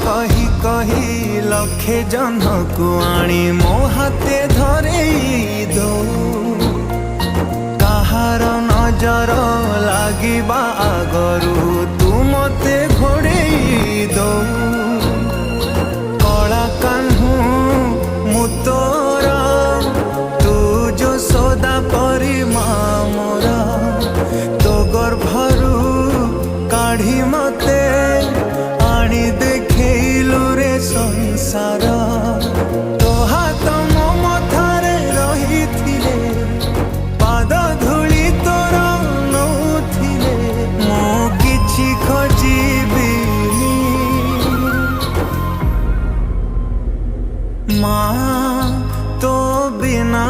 कही कही लक्षे जन को आनी मो हाथे धरेई दो कहार नजर लागिबा आगरू तू मते घोड़ेई दो कला कान्हू मु तोर तू जो सदा परी मोरा तो गर्भरू काढ़ी मते आनी देखैलु रे संसार तो हाथ मो मथारे रही थिले पाद धूली तोर नौथिले मो किछि खोजिबिनी माँ तो बिना